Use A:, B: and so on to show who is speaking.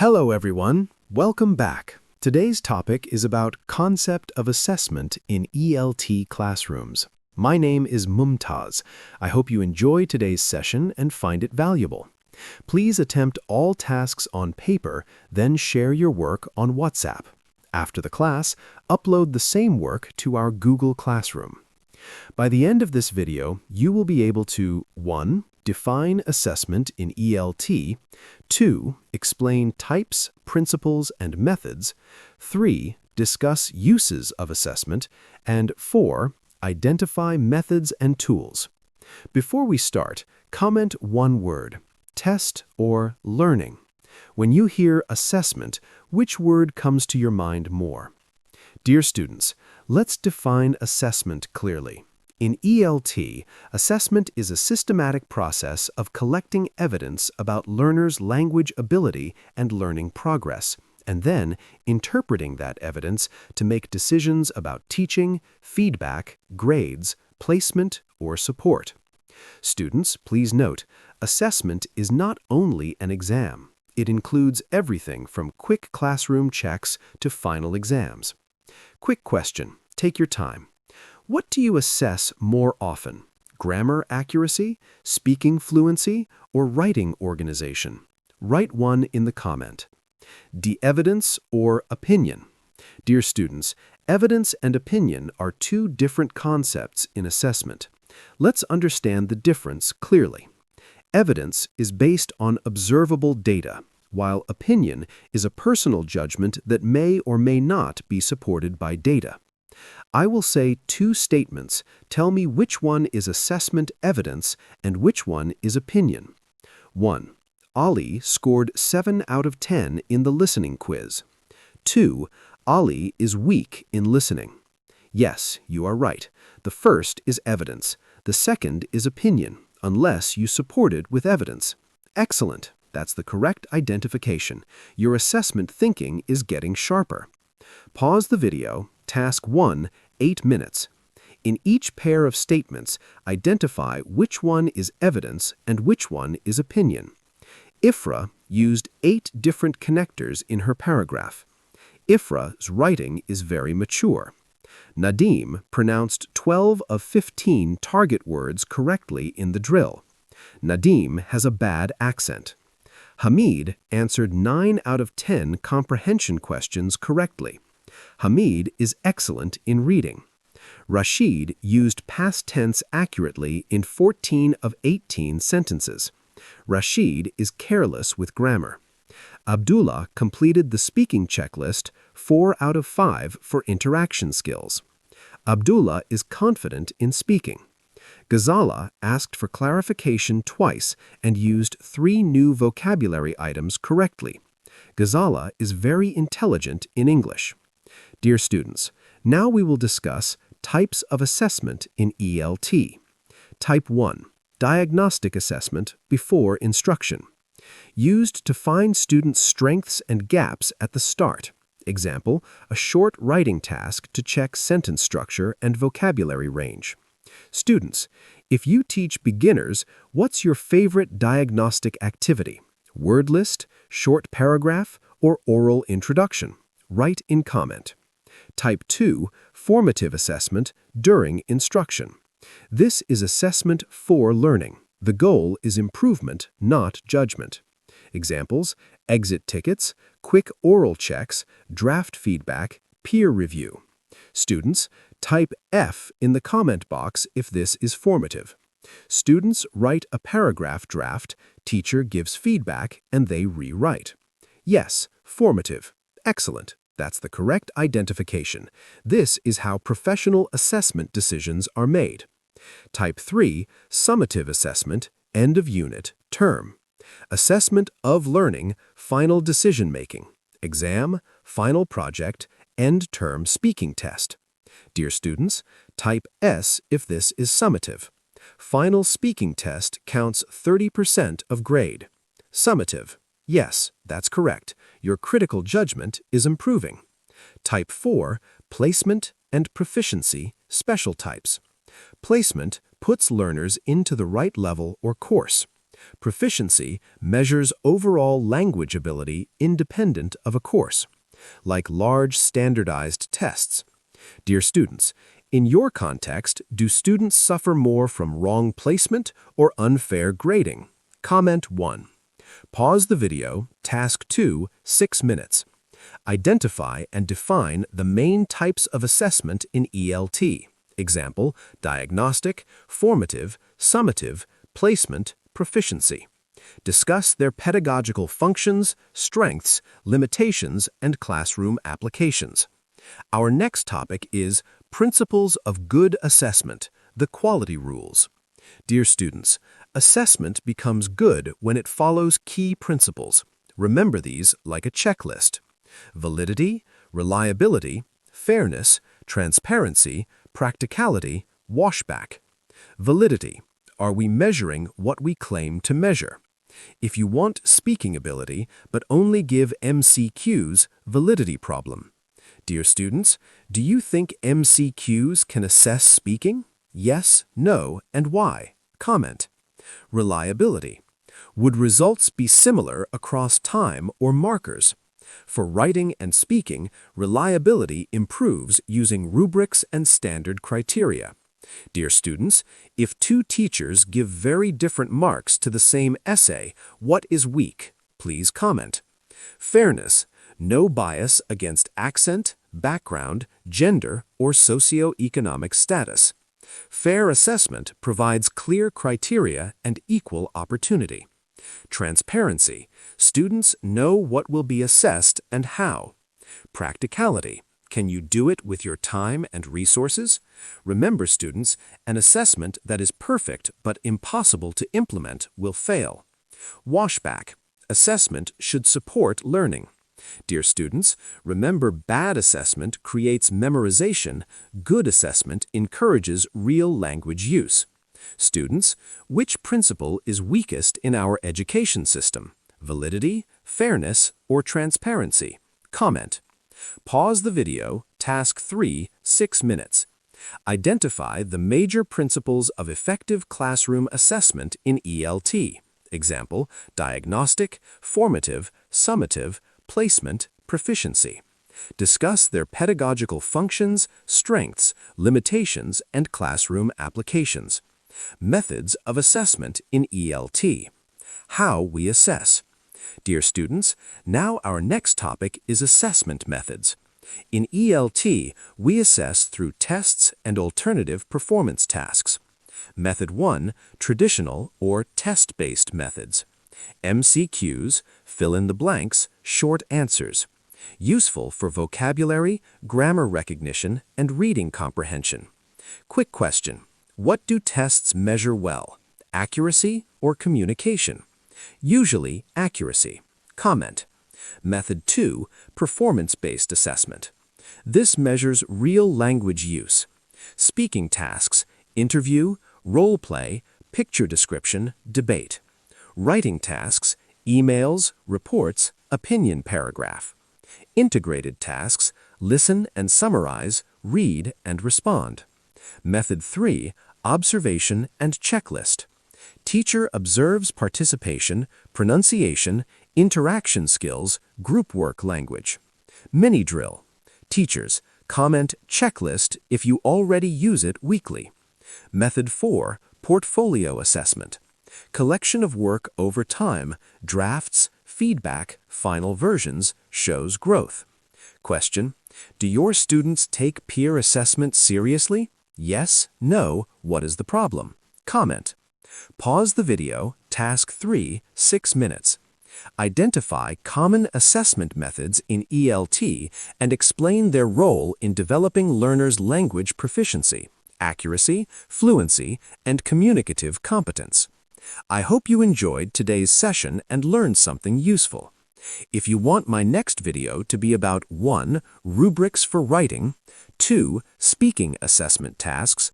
A: Hello everyone, welcome back. Today's topic is about concept of assessment in ELT classrooms. My name is Mumtaz. I hope you enjoy today's session and find it valuable. Please attempt all tasks on paper, then share your work on WhatsApp. After the class, upload the same work to our Google Classroom. By the end of this video, you will be able to 1. Define assessment in ELT, 2. Explain types, principles, and methods, 3. Discuss uses of assessment, and 4. Identify methods and tools. Before we start, comment one word, test or learning. When you hear assessment, which word comes to your mind more? Dear students, let's define assessment clearly. In ELT, assessment is a systematic process of collecting evidence about learners' language ability and learning progress, and then interpreting that evidence to make decisions about teaching, feedback, grades, placement, or support. Students, please note, assessment is not only an exam. It includes everything from quick classroom checks to final exams. Quick question, take your time. What do you assess more often? Grammar accuracy, speaking fluency, or writing organization? Write one in the comment. De-evidence or opinion? Dear students, evidence and opinion are two different concepts in assessment. Let's understand the difference clearly. Evidence is based on observable data, while opinion is a personal judgment that may or may not be supported by data. I will say two statements. Tell me which one is assessment evidence and which one is opinion. 1. Ali scored 7 out of 10 in the listening quiz. 2. Ali is weak in listening. Yes, you are right. The first is evidence. The second is opinion, unless you support it with evidence. Excellent. That's the correct identification. Your assessment thinking is getting sharper. Pause the video. Task 1, 8 minutes. In each pair of statements, identify which one is evidence and which one is opinion. Ifra used 8 different connectors in her paragraph. Ifra's writing is very mature. Nadim pronounced 12 of 15 target words correctly in the drill. Nadim has a bad accent. Hamid answered 9 out of 10 comprehension questions correctly. Hamid is excellent in reading. Rashid used past tense accurately in 14 of 18 sentences. Rashid is careless with grammar. Abdullah completed the speaking checklist 4 out of 5 for interaction skills. Abdullah is confident in speaking. Ghazala asked for clarification twice and used 3 new vocabulary items correctly. Ghazala is very intelligent in English. Dear students, now we will discuss types of assessment in ELT. Type 1, diagnostic assessment before instruction. Used to find students' strengths and gaps at the start. Example, a short writing task to check sentence structure and vocabulary range. Students, if you teach beginners, what's your favorite diagnostic activity? Word list, short paragraph, or oral introduction? Write in comment. Type 2, formative assessment during instruction. This is assessment for learning. The goal is improvement, not judgment. Examples, exit tickets, quick oral checks, draft feedback, peer review. Students, type F in the comment box if this is formative. Students write a paragraph draft, teacher gives feedback, and they rewrite. Yes, formative. Excellent. That's the correct identification. This is how professional assessment decisions are made. Type 3, summative assessment, end of unit, term. Assessment of learning, final decision making. Exam, final project, end term speaking test. Dear students, type S if this is summative. Final speaking test counts 30% of grade. Summative. Yes, that's correct. Your critical judgment is improving. Type 4, placement and proficiency, special types. Placement puts learners into the right level or course. Proficiency measures overall language ability independent of a course, like large standardized tests. Dear students, in your context, do students suffer more from wrong placement or unfair grading? Comment 1. Pause the video, task 2, 6 minutes. Identify and define the main types of assessment in ELT. Example, diagnostic, formative, summative, placement, proficiency. Discuss their pedagogical functions, strengths, limitations, and classroom applications. Our next topic is Principles of Good Assessment, the Quality Rules. Dear students, assessment becomes good when it follows key principles. Remember these like a checklist: validity, reliability, fairness, transparency, practicality, washback. Validity. Are we measuring what we claim to measure? If you want speaking ability but only give MCQs, validity problem. Dear students, do you think MCQs can assess speaking? Yes, no, and why? Comment. Reliability. Would results be similar across time or markers? For writing and speaking, reliability improves using rubrics and standard criteria. Dear students, if two teachers give very different marks to the same essay, what is weak? Please comment. Fairness. No bias against accent, background, gender, or socioeconomic status. Fair assessment provides clear criteria and equal opportunity. Transparency. Students know what will be assessed and how. Practicality. Can you do it with your time and resources? Remember, students, an assessment that is perfect but impossible to implement will fail. Washback. Assessment should support learning. Dear students, remember, bad assessment creates memorization, good assessment encourages real language use. Students, which principle is weakest in our education system? Validity, fairness, or transparency? Comment. Pause the video, task 3, 6 minutes. Identify the major principles of effective classroom assessment in ELT. Example, diagnostic, formative, summative, placement, proficiency. Discuss their pedagogical functions, strengths, limitations, and classroom applications. Methods of assessment in ELT. How we assess. Dear students, now our next topic is assessment methods. In ELT, we assess through tests and alternative performance tasks. Method 1, traditional or test-based methods. MCQs, fill in the blanks, short answers. Useful for vocabulary, grammar recognition, and reading comprehension. Quick question. What do tests measure well? Accuracy or communication? Usually accuracy. Comment. Method 2, performance-based assessment. This measures real language use. Speaking tasks, interview, role play, picture description, debate. Writing tasks, emails, reports, opinion paragraph. Integrated tasks, listen and summarize, read and respond. Method 3, observation and checklist. Teacher observes participation, pronunciation, interaction skills, group work language. Mini drill. Teachers, comment checklist if you already use it weekly. Method 4, portfolio assessment. Collection of work over time, drafts, feedback, final versions, shows growth. Question. Do your students take peer assessment seriously? Yes, no, what is the problem? Comment. Pause the video, task 3, 6 minutes. Identify common assessment methods in ELT and explain their role in developing learners' language proficiency, accuracy, fluency, and communicative competence. I hope you enjoyed today's session and learned something useful. If you want my next video to be about 1. Rubrics for writing, 2. Speaking assessment tasks,